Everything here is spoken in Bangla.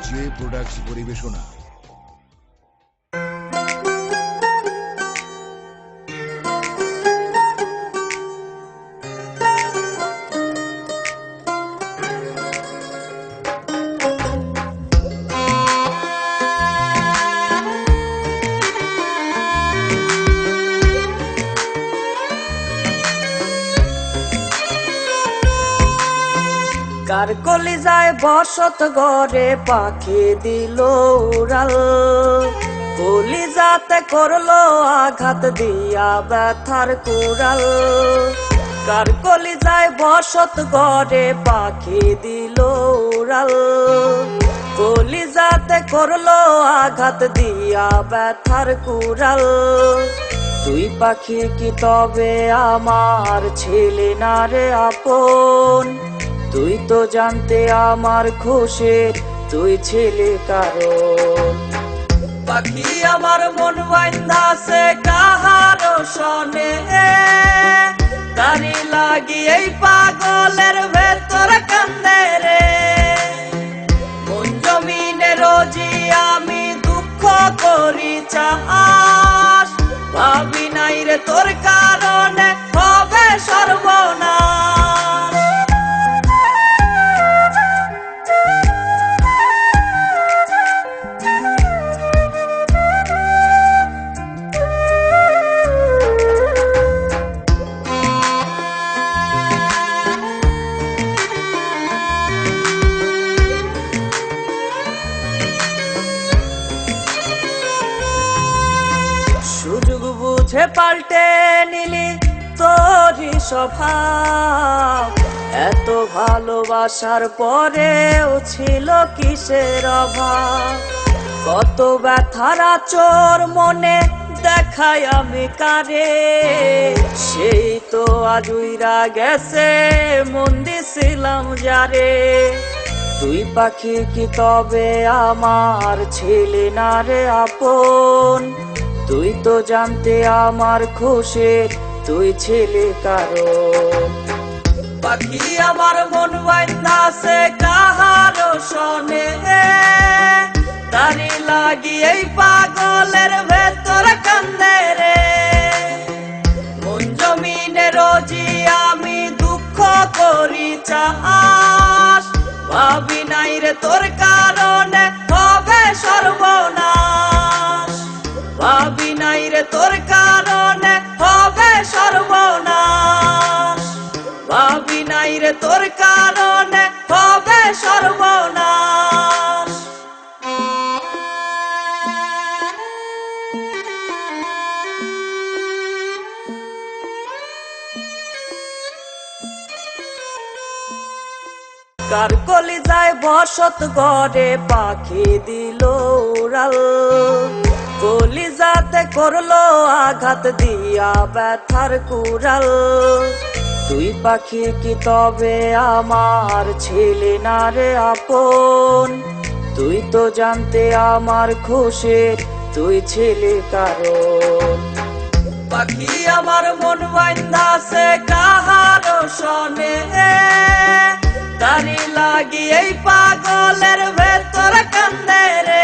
জে প্রোডাক্টস পরিবেশনা। কার কলিজায় বসত গড়ে পাখি দিল উড়াল, কলিজাতে করলো আঘাত দিয়া ব্যথার কুড়াল। কার কলিজায় বসত গড়ে পাখি দিল উড়াল, কলিজাতে করলো আঘাত দিয়া ব্যথার কুড়াল। তুই পাখি কি তবে আমার ছেলে না রে আপন? তুই তো জানতে আমার খুশির তুই ছেলে কারণ। পাখি আমার মন বাইন্দাছে কাহার শনে, তারি লাগি এই পাগলের ভেতর কান্দে রে। মন জমিনে রোজি আমি দুঃখ করি চাষ, ভাবি নাই রে তোর কারণে হবে সর্বনাশ। সুযোগ বুঝে পাল্টে নিলি তোরই স্বভাব, এত ভালোবাসার পরেও ছিল কিসের অভাব? কত ব্যথার আচর মনে দেখাই আমি কারে, সেই তো আজ উইরা গেছে মন দিছিলাম যারে। তুই পাখি কি তবে আমার ছেলে না রে আপন? তুই তো জানতে আমার খুশির তুই ছেলে কারণ। পাখি আমার মন বাইন্দাছে কাহার শনে, তারি লাগি এই পাগলের ভেতর কান্দে রে। মন জমিনে রোজি আমি দুঃখ করি চাষ, ভাবি নাই রে তোর কারণে হবে সর্বনাশ। ভাবি নাই রে তোর কারণে হবে সর্বনাশ। ভাবি নাই রে তোর কারণে হবে সর্বনাশ। কার কলিজায় বসত গড়ে পাখি দিল উড়াল, কলিজাতে করলো আঘাত দিয়া ব্যথার কুড়াল। তুই পাখি কি তবে আমার ছেলে না রে আপন? তুই তো জানতে আমার খুশির তুই ছেলে কারণ। পাখি আমার মন বাইন্দাছে কাহার শনে, তারি লাগি এই পাগলের ভেতর কান্দে রে।